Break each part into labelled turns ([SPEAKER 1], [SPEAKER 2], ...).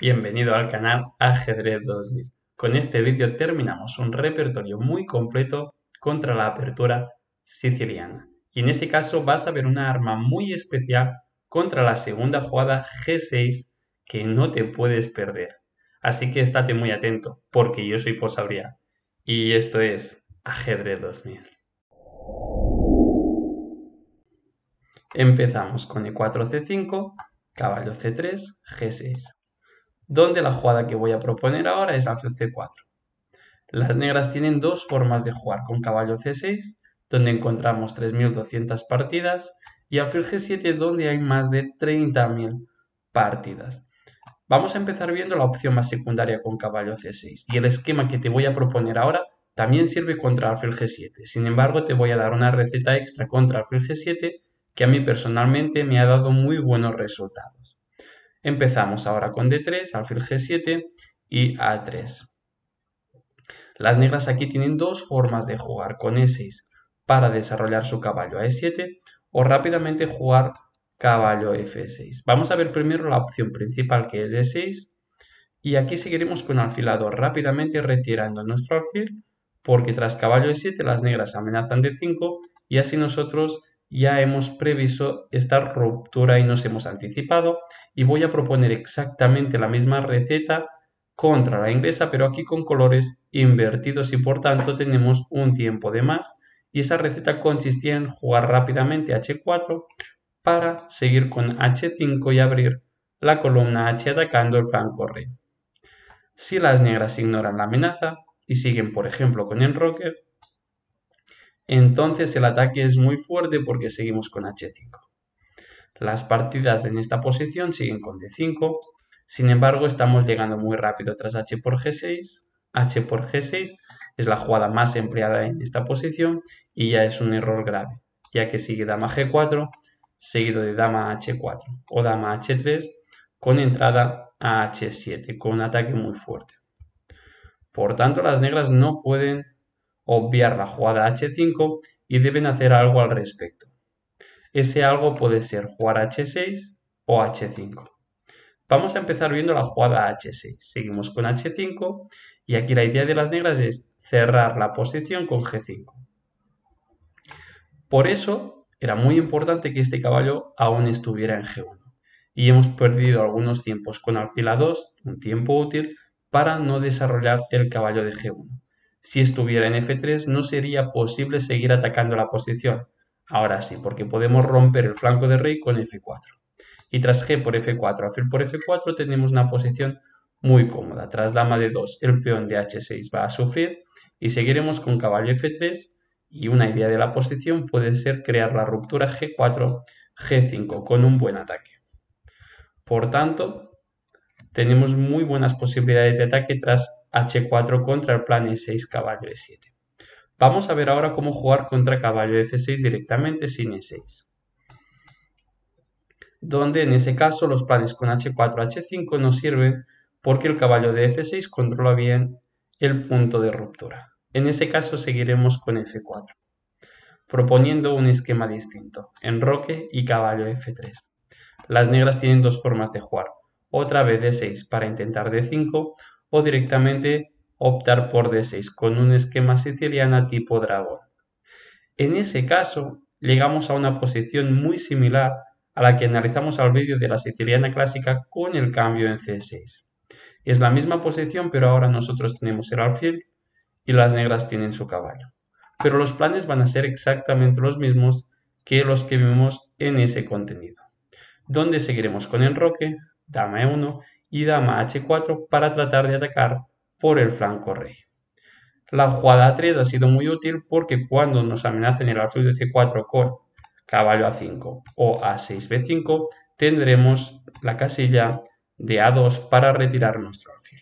[SPEAKER 1] Bienvenido al canal Ajedrez 2000. Con este vídeo terminamos un repertorio muy completo contra la apertura siciliana. Y en este caso vas a ver una arma muy especial contra la segunda jugada G6 que no te puedes perder. Así que estate muy atento porque yo soy Posabria y esto es Ajedrez 2000. Empezamos con E4 C5, caballo C3, G6. Donde la jugada que voy a proponer ahora es alfil C4. Las negras tienen dos formas de jugar con caballo C6, donde encontramos 3200 partidas, y alfil G7, donde hay más de 30.000 partidas. Vamos a empezar viendo la opción más secundaria con caballo C6, y el esquema que te voy a proponer ahora también sirve contra alfil G7. Sin embargo, te voy a dar una receta extra contra alfil G7 que a mí personalmente me ha dado muy buenos resultados. Empezamos ahora con D3, alfil G7 y A3. Las negras aquí tienen dos formas de jugar, con E6 para desarrollar su caballo a E7 o rápidamente jugar caballo F6. Vamos a ver primero la opción principal, que es E6, y aquí seguiremos con alfil A2 rápidamente retirando nuestro alfil, porque tras caballo E7 las negras amenazan D5 y así nosotros ya hemos previsto esta ruptura y nos hemos anticipado, y voy a proponer exactamente la misma receta contra la inglesa, pero aquí con colores invertidos y por tanto tenemos un tiempo de más, y esa receta consistía en jugar rápidamente H4 para seguir con H5 y abrir la columna H atacando el flanco rey. Si las negras ignoran la amenaza y siguen por ejemplo con enroque, entonces el ataque es muy fuerte porque seguimos con H5. Las partidas en esta posición siguen con D5, sin embargo estamos llegando muy rápido tras H por G6. H por G6 es la jugada más empleada en esta posición y ya es un error grave, ya que sigue dama G4 seguido de dama H4 o dama H3 con entrada a H7 con un ataque muy fuerte. Por tanto, las negras no pueden obviar la jugada H5 y deben hacer algo al respecto. Ese algo puede ser jugar H6 o H5. Vamos a empezar viendo la jugada H6. Seguimos con H5 y aquí la idea de las negras es cerrar la posición con G5. Por eso era muy importante que este caballo aún estuviera en G1. Y hemos perdido algunos tiempos con alfil A2, un tiempo útil, para no desarrollar el caballo de G1. Si estuviera en F3 no sería posible seguir atacando la posición. Ahora sí, porque podemos romper el flanco de rey con F4. Y tras G por F4, alfil por F4, tenemos una posición muy cómoda. Tras dama de 2, el peón de H6 va a sufrir y seguiremos con caballo F3. Y una idea de la posición puede ser crear la ruptura G4, G5 con un buen ataque. Por tanto, tenemos muy buenas posibilidades de ataque tras H4 contra el plan E6, caballo E7. Vamos a ver ahora cómo jugar contra caballo F6 directamente sin E6. Donde en ese caso los planes con H4, H5 no sirven porque el caballo de F6 controla bien el punto de ruptura. En ese caso seguiremos con F4, proponiendo un esquema distinto, enroque y caballo F3. Las negras tienen dos formas de jugar, otra vez D6 para intentar D5 o directamente optar por D6 con un esquema siciliana tipo dragón. En ese caso, llegamos a una posición muy similar a la que analizamos al vídeo de la siciliana clásica con el cambio en C6. Es la misma posición, pero ahora nosotros tenemos el alfil y las negras tienen su caballo. Pero los planes van a ser exactamente los mismos que los que vimos en ese contenido, donde seguiremos con enroque, dama E1 y dama H4 para tratar de atacar por el flanco rey. La jugada A3 ha sido muy útil porque cuando nos amenacen el alfil de C4 con caballo A5 o A6 B5, tendremos la casilla de A2 para retirar nuestro alfil.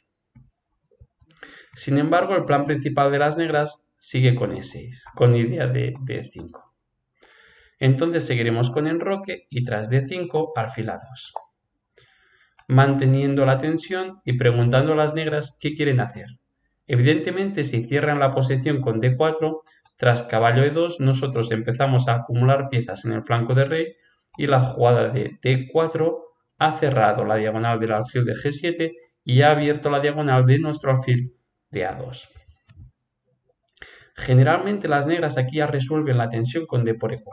[SPEAKER 1] Sin embargo, el plan principal de las negras sigue con E6, con idea de D5. Entonces seguiremos con enroque y tras D5, alfil A2. Manteniendo la tensión y preguntando a las negras qué quieren hacer. Evidentemente, si cierran la posición con D4, tras caballo E2, nosotros empezamos a acumular piezas en el flanco de rey y la jugada de D4 ha cerrado la diagonal del alfil de G7 y ha abierto la diagonal de nuestro alfil de A2. Generalmente las negras aquí ya resuelven la tensión con D por E4.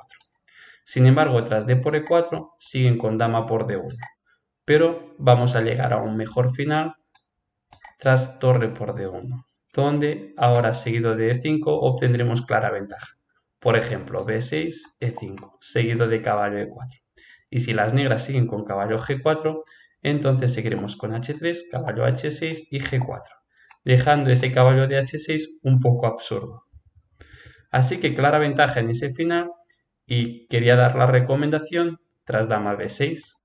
[SPEAKER 1] Sin embargo, tras D por E4 siguen con dama por D1. Pero vamos a llegar a un mejor final tras torre por D1, donde ahora seguido de E5 obtendremos clara ventaja. Por ejemplo, B6, E5, seguido de caballo E4. Y si las negras siguen con caballo G4, entonces seguiremos con H3, caballo H6 y G4, dejando ese caballo de H6 un poco absurdo. Así que clara ventaja en ese final, y quería dar la recomendación tras dama B6.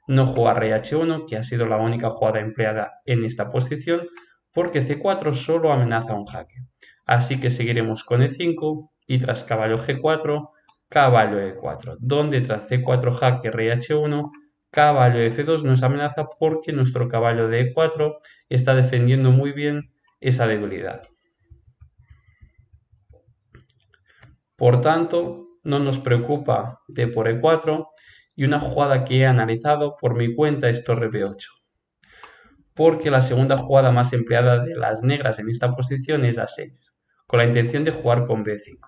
[SPEAKER 1] No jugar rey H1, que ha sido la única jugada empleada en esta posición, porque C4 solo amenaza un jaque. Así que seguiremos con E5 y tras caballo G4, caballo E4, donde tras C4 jaque rey H1, caballo F2 nos amenaza porque nuestro caballo de E4 está defendiendo muy bien esa debilidad. Por tanto, no nos preocupa D por E4 y una jugada que he analizado por mi cuenta es torre B8. Porque la segunda jugada más empleada de las negras en esta posición es A6, con la intención de jugar con B5.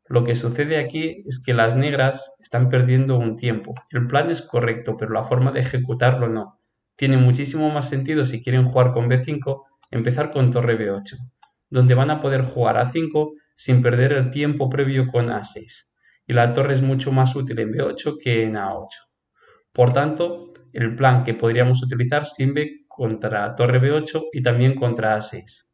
[SPEAKER 1] Lo que sucede aquí es que las negras están perdiendo un tiempo. El plan es correcto, pero la forma de ejecutarlo no. Tiene muchísimo más sentido si quieren jugar con B5, empezar con torre B8, donde van a poder jugar A5 sin perder el tiempo previo con A6. Y la torre es mucho más útil en B8 que en A8. Por tanto, el plan que podríamos utilizar sirve contra torre B8 y también contra A6,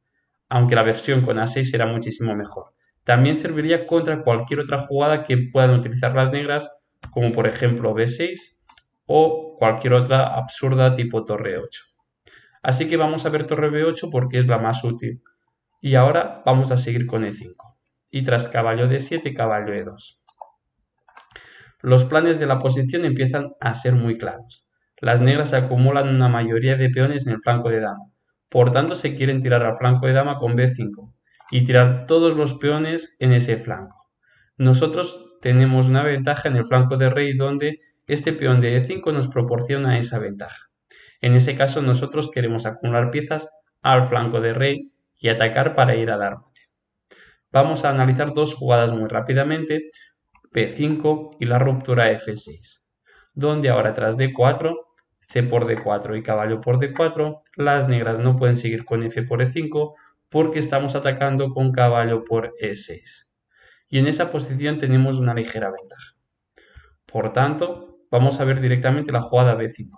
[SPEAKER 1] aunque la versión con A6 será muchísimo mejor. También serviría contra cualquier otra jugada que puedan utilizar las negras, como por ejemplo B6 o cualquier otra absurda tipo torre 8. Así que vamos a ver torre B8 porque es la más útil. Y ahora vamos a seguir con E5. Y tras caballo D7, caballo E2. Los planes de la posición empiezan a ser muy claros. Las negras acumulan una mayoría de peones en el flanco de dama. Por tanto, se quieren tirar al flanco de dama con B5 y tirar todos los peones en ese flanco. Nosotros tenemos una ventaja en el flanco de rey donde este peón de E5 nos proporciona esa ventaja. En ese caso, nosotros queremos acumular piezas al flanco de rey y atacar para ir a dar mate. Vamos a analizar dos jugadas muy rápidamente, P5 y la ruptura F6, donde ahora tras D4, C por D4 y caballo por D4, las negras no pueden seguir con F por E5 porque estamos atacando con caballo por E6. Y en esa posición tenemos una ligera ventaja. Por tanto, vamos a ver directamente la jugada B5,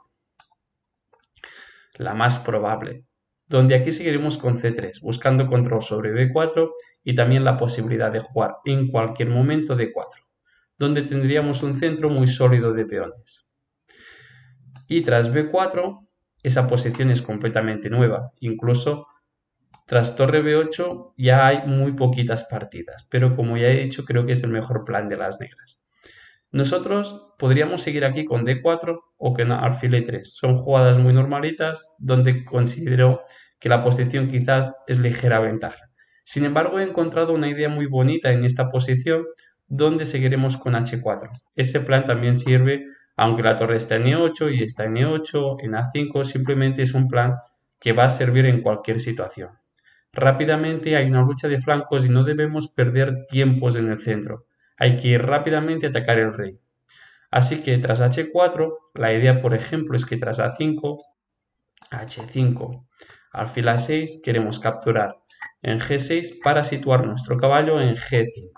[SPEAKER 1] la más probable, donde aquí seguiremos con C3, buscando control sobre B4 y también la posibilidad de jugar en cualquier momento D4, donde tendríamos un centro muy sólido de peones. Y tras B4, esa posición es completamente nueva, incluso tras torre B8 ya hay muy poquitas partidas, pero como ya he dicho, creo que es el mejor plan de las negras. Nosotros podríamos seguir aquí con D4 o con alfil E3. Son jugadas muy normalitas donde considero que la posición quizás es ligera ventaja. Sin embargo, he encontrado una idea muy bonita en esta posición donde seguiremos con H4. Ese plan también sirve, aunque la torre está en E8 y está en E8, en A5, simplemente es un plan que va a servir en cualquier situación. Rápidamente hay una lucha de flancos y no debemos perder tiempos en el centro. Hay que ir rápidamente a atacar el rey. Así que tras H4, la idea por ejemplo es que tras A5, H5, alfil A6, queremos capturar en G6 para situar nuestro caballo en G5.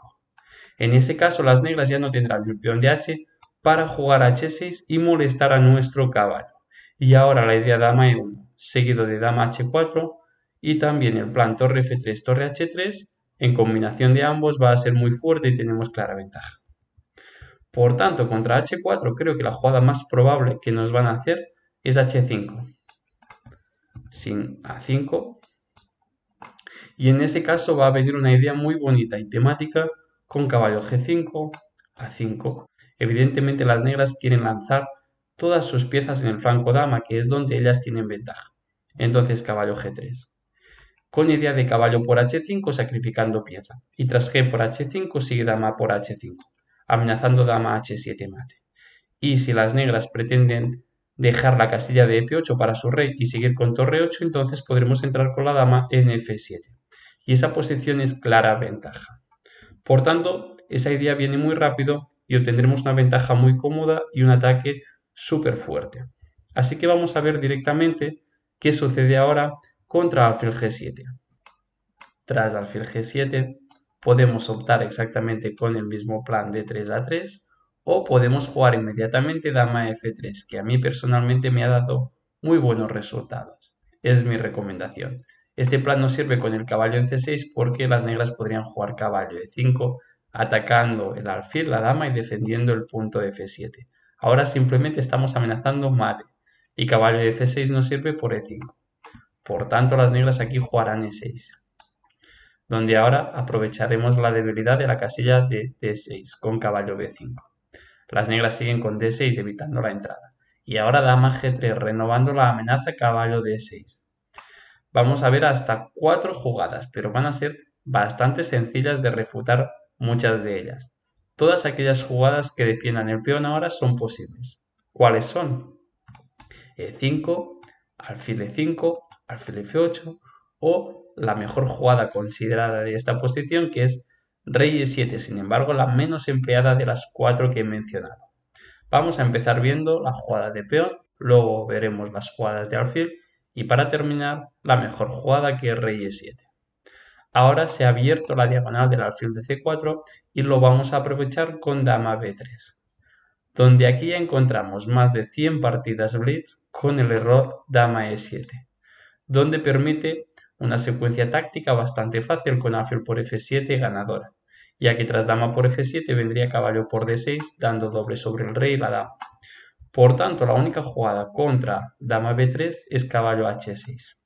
[SPEAKER 1] En ese caso las negras ya no tendrán el peón de H para jugar H6 y molestar a nuestro caballo. Y ahora la idea dama E1, seguido de dama H4 y también el plan torre F3, torre H3, en combinación de ambos va a ser muy fuerte y tenemos clara ventaja. Por tanto, contra H4 creo que la jugada más probable que nos van a hacer es H5. Sin A5. Y en ese caso va a venir una idea muy bonita y temática con caballo G5, A5. Evidentemente las negras quieren lanzar todas sus piezas en el flanco dama, que es donde ellas tienen ventaja. Entonces caballo G3. Con idea de caballo por H5 sacrificando pieza. Y tras G por H5 sigue dama por H5, amenazando dama H7 mate. Y si las negras pretenden dejar la casilla de F8 para su rey y seguir con torre 8, entonces podremos entrar con la dama en F7. Y esa posición es clara ventaja. Por tanto, esa idea viene muy rápido y obtendremos una ventaja muy cómoda y un ataque súper fuerte. Así que vamos a ver directamente qué sucede ahora contra alfil G7. Tras alfil G7 podemos optar exactamente con el mismo plan de 3 a 3 o podemos jugar inmediatamente dama F3, que a mí personalmente me ha dado muy buenos resultados. Es mi recomendación. Este plan nos sirve con el caballo en C6 porque las negras podrían jugar caballo E5 atacando el alfil, la dama y defendiendo el punto F7. Ahora simplemente estamos amenazando mate y caballo F6 nos sirve por E5. Por tanto, las negras aquí jugarán E6, donde ahora aprovecharemos la debilidad de la casilla de D6 con caballo B5. Las negras siguen con D6 evitando la entrada. Y ahora dama G3 renovando la amenaza caballo D6. Vamos a ver hasta 4 jugadas, pero van a ser bastante sencillas de refutar muchas de ellas. Todas aquellas jugadas que defiendan el peón ahora son posibles. ¿Cuáles son? E5, alfil E5, alfil F8 o la mejor jugada considerada de esta posición, que es rey E7, sin embargo la menos empleada de las 4 que he mencionado. Vamos a empezar viendo la jugada de peón, luego veremos las jugadas de alfil y para terminar la mejor jugada, que es rey E7. Ahora se ha abierto la diagonal del alfil de C4 y lo vamos a aprovechar con dama B3, donde aquí encontramos más de 100 partidas blitz con el error dama E7, donde permite una secuencia táctica bastante fácil con alfil por F7 ganadora, ya que tras dama por F7 vendría caballo por D6 dando doble sobre el rey y la dama. Por tanto, la única jugada contra dama B3 es caballo H6.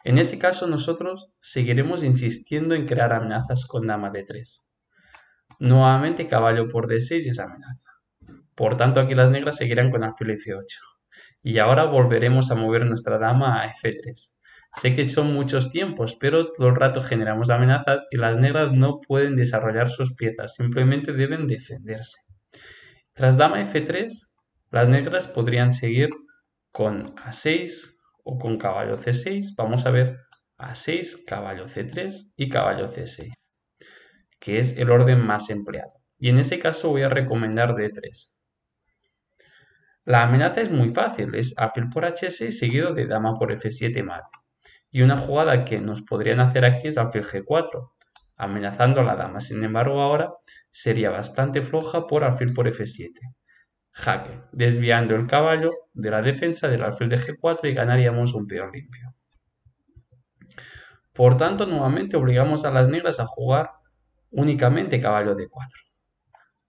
[SPEAKER 1] En ese caso nosotros seguiremos insistiendo en crear amenazas con dama D3. Nuevamente caballo por D6 es amenaza. Por tanto, aquí las negras seguirán con alfil F8. Y ahora volveremos a mover nuestra dama a F3. Sé que son muchos tiempos, pero todo el rato generamos amenazas y las negras no pueden desarrollar sus piezas, simplemente deben defenderse. Tras dama F3, las negras podrían seguir con A6 o con caballo C6. Vamos a ver A6, caballo C3 y caballo C6, que es el orden más empleado. Y en ese caso voy a recomendar D3. La amenaza es muy fácil, es alfil por H6 seguido de dama por F7 mate. Y una jugada que nos podrían hacer aquí es alfil G4, amenazando a la dama. Sin embargo, ahora sería bastante floja por alfil por F7. Jaque, desviando el caballo de la defensa del alfil de G4 y ganaríamos un peón limpio. Por tanto, nuevamente obligamos a las negras a jugar únicamente caballo D4,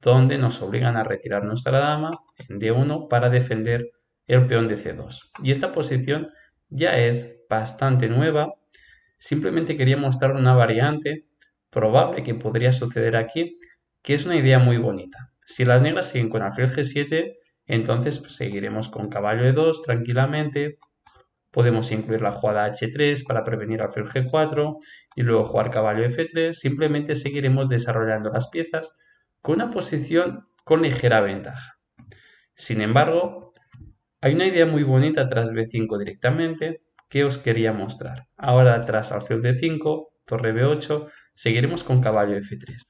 [SPEAKER 1] donde nos obligan a retirar nuestra dama en D1 para defender el peón de C2. Y esta posición ya es bastante nueva, simplemente quería mostrar una variante probable que podría suceder aquí, que es una idea muy bonita. Si las negras siguen con alfil G7, entonces seguiremos con caballo E2 tranquilamente. Podemos incluir la jugada H3 para prevenir alfil G4 y luego jugar caballo F3. Simplemente seguiremos desarrollando las piezas con una posición con ligera ventaja. Sin embargo, hay una idea muy bonita tras B5 directamente que os quería mostrar. Ahora tras alfil D5, torre B8, seguiremos con caballo F3,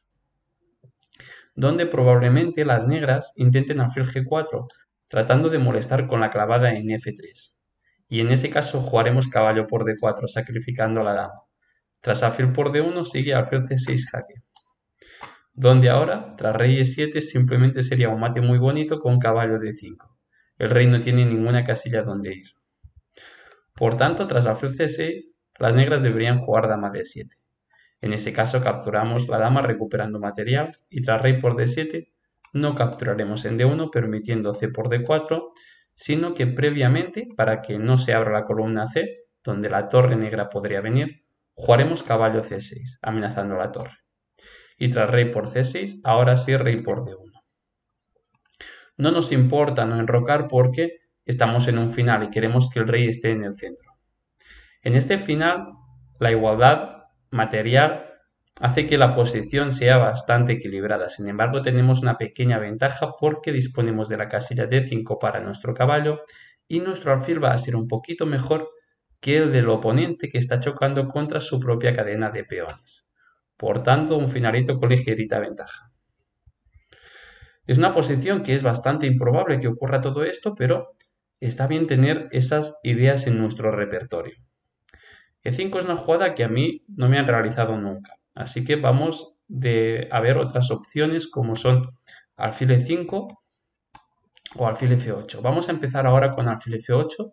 [SPEAKER 1] donde probablemente las negras intenten alfil G4, tratando de molestar con la clavada en F3. Y en ese caso jugaremos caballo por D4, sacrificando a la dama. Tras alfil por D1 sigue alfil C6 jaque, donde ahora, tras rey E7, simplemente sería un mate muy bonito con caballo D5. El rey no tiene ninguna casilla donde ir. Por tanto, tras alfil C6, las negras deberían jugar dama D7. En ese caso capturamos la dama recuperando material y tras rey por D7 no capturaremos en D1 permitiendo C por D4, sino que previamente, para que no se abra la columna C, donde la torre negra podría venir, jugaremos caballo C6, amenazando la torre. Y tras rey por C6, ahora sí rey por D1. No nos importa no enrocar porque estamos en un final y queremos que el rey esté en el centro. En este final, la igualdad material hace que la posición sea bastante equilibrada. Sin embargo, tenemos una pequeña ventaja porque disponemos de la casilla D5 para nuestro caballo y nuestro alfil va a ser un poquito mejor que el del oponente que está chocando contra su propia cadena de peones. Por tanto, un finalito con ligerita ventaja. Es una posición que es bastante improbable que ocurra todo esto, pero está bien tener esas ideas en nuestro repertorio. E5 es una jugada que a mí no me han realizado nunca, así que vamos a ver otras opciones como son alfil E5 o alfil F8. Vamos a empezar ahora con alfil F8,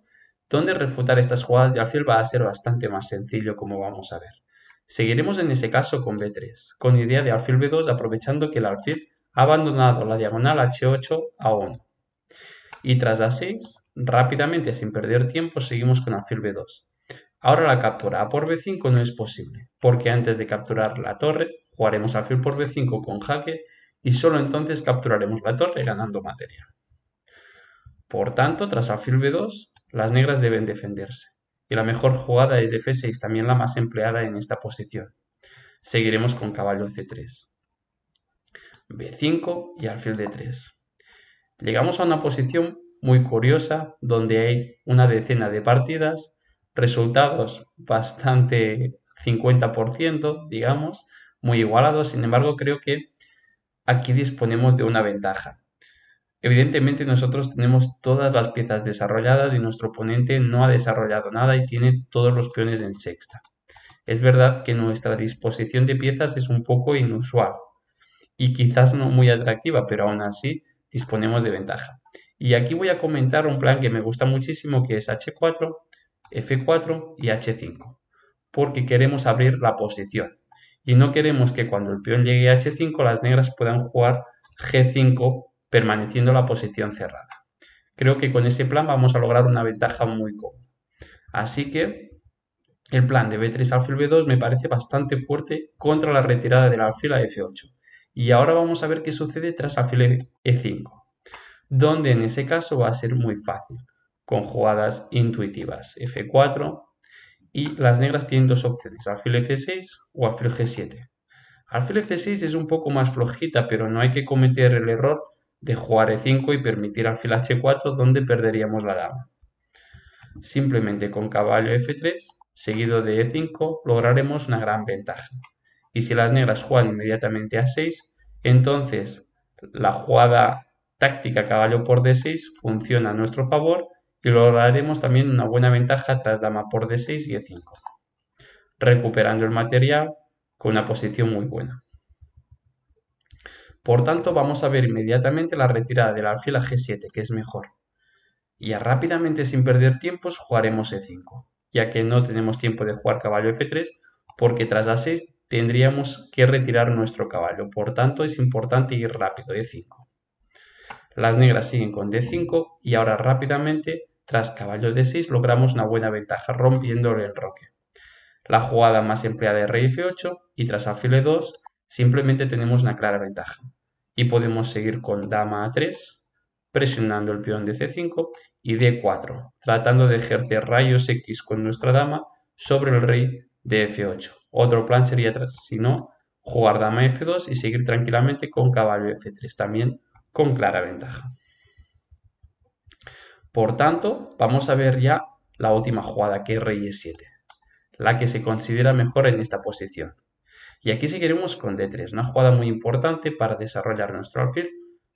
[SPEAKER 1] donde refutar estas jugadas de alfil va a ser bastante más sencillo, como vamos a ver. Seguiremos en ese caso con B3, con idea de alfil B2, aprovechando que el alfil ha abandonado la diagonal H8 a 1. Y tras A6, rápidamente, sin perder tiempo, seguimos con alfil B2. Ahora la captura A por B5 no es posible, porque antes de capturar la torre, jugaremos alfil por B5 con jaque y solo entonces capturaremos la torre ganando material. Por tanto, tras alfil B2, las negras deben defenderse. Y la mejor jugada es F6, también la más empleada en esta posición. Seguiremos con caballo C3, B5 y alfil D3. Llegamos a una posición muy curiosa donde hay una decena de partidas, resultados bastante 50%, digamos, muy igualados. Sin embargo, creo que aquí disponemos de una ventaja. Evidentemente nosotros tenemos todas las piezas desarrolladas y nuestro oponente no ha desarrollado nada y tiene todos los peones en sexta. Es verdad que nuestra disposición de piezas es un poco inusual y quizás no muy atractiva, pero aún así disponemos de ventaja. Y aquí voy a comentar un plan que me gusta muchísimo, que es H4, F4 y H5, porque queremos abrir la posición y no queremos que cuando el peón llegue a H5 las negras puedan jugar G5 permaneciendo la posición cerrada. Creo que con ese plan vamos a lograr una ventaja muy cómoda. Así que el plan de B3 alfil B2 me parece bastante fuerte contra la retirada del alfil a F8. Y ahora vamos a ver qué sucede tras alfil E5, donde en ese caso va a ser muy fácil, con jugadas intuitivas. F4 y las negras tienen dos opciones, alfil F6 o alfil G7. Alfil F6 es un poco más flojita, pero no hay que cometer el error de jugar E5 y permitir alfil H4 donde perderíamos la dama. Simplemente con caballo F3 seguido de E5 lograremos una gran ventaja. Y si las negras juegan inmediatamente A6, entonces la jugada táctica caballo por D6 funciona a nuestro favor y lograremos también una buena ventaja tras dama por D6 y E5, recuperando el material con una posición muy buena. Por tanto, vamos a ver inmediatamente la retirada del alfil a G7, que es mejor. Y rápidamente, sin perder tiempos, jugaremos E5, ya que no tenemos tiempo de jugar caballo F3, porque tras A6 tendríamos que retirar nuestro caballo. Por tanto, es importante ir rápido, E5. Las negras siguen con D5 y ahora rápidamente, tras caballo D6, logramos una buena ventaja rompiendo el enroque. La jugada más empleada es rey F8 y tras alfil E2 simplemente tenemos una clara ventaja. Y podemos seguir con dama A3, presionando el peón de C5 y D4, tratando de ejercer rayos X con nuestra dama sobre el rey de F8. Otro plan sería, si no, jugar dama F2 y seguir tranquilamente con caballo F3, también con clara ventaja. Por tanto, vamos a ver ya la última jugada, que es rey E7, la que se considera mejor en esta posición. Y aquí seguiremos con D3, una jugada muy importante para desarrollar nuestro alfil,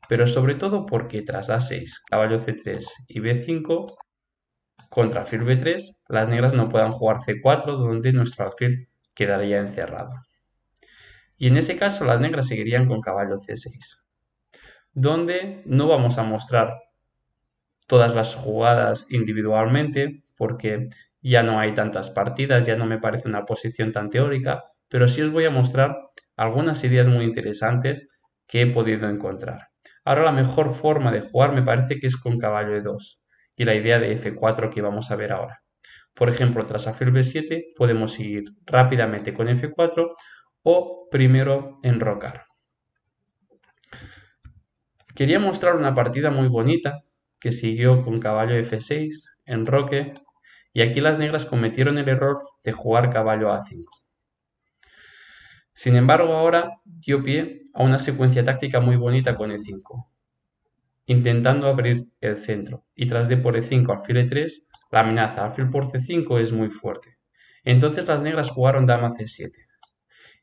[SPEAKER 1] pero sobre todo porque tras A6, caballo C3 y B5, contra alfil B3, las negras no puedan jugar C4, donde nuestro alfil quedaría encerrado. Y en ese caso las negras seguirían con caballo C6, donde no vamos a mostrar todas las jugadas individualmente, porque ya no hay tantas partidas, ya no me parece una posición tan teórica, pero sí os voy a mostrar algunas ideas muy interesantes que he podido encontrar. Ahora la mejor forma de jugar me parece que es con caballo E2 y la idea de F4 que vamos a ver ahora. Por ejemplo, tras alfil B7 podemos seguir rápidamente con F4 o primero enrocar. Quería mostrar una partida muy bonita que siguió con caballo F6, enroque, y aquí las negras cometieron el error de jugar caballo A5. Sin embargo, ahora dio pie a una secuencia táctica muy bonita con E5, intentando abrir el centro, y tras D por E5 alfil E3, la amenaza alfil por C5 es muy fuerte. Entonces las negras jugaron dama C7.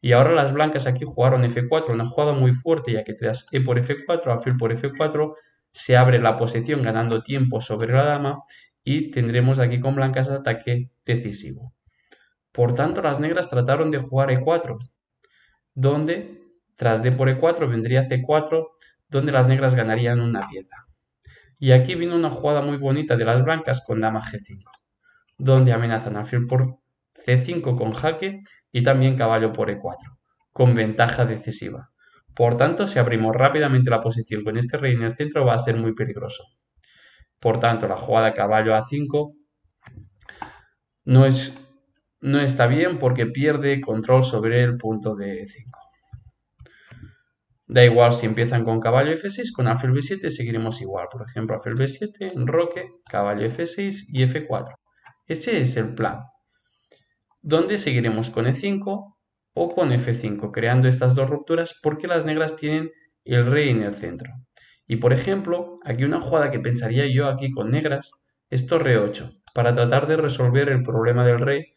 [SPEAKER 1] Y ahora las blancas aquí jugaron F4, una jugada muy fuerte, ya que tras E por F4, alfil por F4, se abre la posición ganando tiempo sobre la dama y tendremos aquí con blancas ataque decisivo. Por tanto, las negras trataron de jugar E4, donde tras D por E4 vendría C4, donde las negras ganarían una pieza. Y aquí vino una jugada muy bonita de las blancas con dama G5, donde amenazan alfil por C5 con jaque y también caballo por E4, con ventaja decisiva. Por tanto, si abrimos rápidamente la posición con este rey en el centro va a ser muy peligroso. Por tanto, la jugada caballo A5 no está bien porque pierde control sobre el punto de E5. Da igual si empiezan con caballo F6, con alfil B7 seguiremos igual. Por ejemplo, alfil B7, enroque, caballo F6 y F4. Ese es el plan, donde seguiremos con E5 o con F5, creando estas dos rupturas porque las negras tienen el rey en el centro. Y por ejemplo, aquí una jugada que pensaría yo aquí con negras es torre 8, para tratar de resolver el problema del rey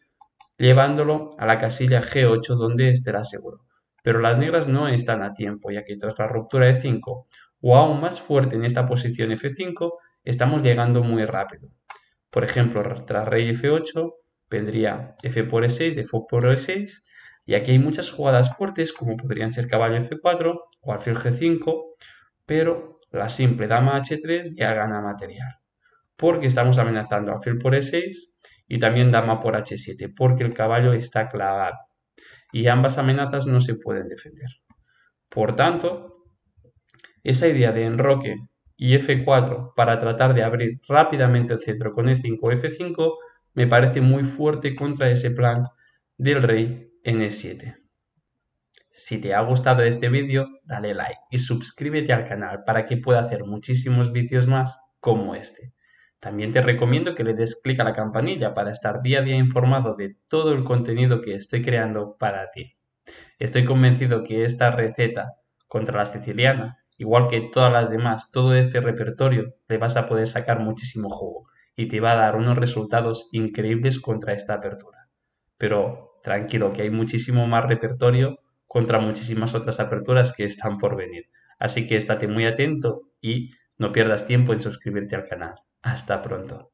[SPEAKER 1] llevándolo a la casilla G8 donde estará seguro. Pero las negras no están a tiempo, ya que tras la ruptura de 5 o aún más fuerte en esta posición F5, estamos llegando muy rápido. Por ejemplo, tras rey F8 vendría F por E6, F por E6, y aquí hay muchas jugadas fuertes como podrían ser caballo F4 o alfil G5, pero la simple dama H3 ya gana material, porque estamos amenazando alfil por E6 y también dama por H7, porque el caballo está clavado y ambas amenazas no se pueden defender. Por tanto, esa idea de enroque y F4 para tratar de abrir rápidamente el centro con E5 o F5 me parece muy fuerte contra ese plan del rey en E7. Si te ha gustado este vídeo, dale like y suscríbete al canal para que pueda hacer muchísimos vídeos más como este. También te recomiendo que le des clic a la campanilla para estar día a día informado de todo el contenido que estoy creando para ti. Estoy convencido que esta receta contra la siciliana, igual que todas las demás, todo este repertorio, le vas a poder sacar muchísimo jugo y te va a dar unos resultados increíbles contra esta apertura. Pero tranquilo, que hay muchísimo más repertorio contra muchísimas otras aperturas que están por venir. Así que estate muy atento y no pierdas tiempo en suscribirte al canal. Hasta pronto.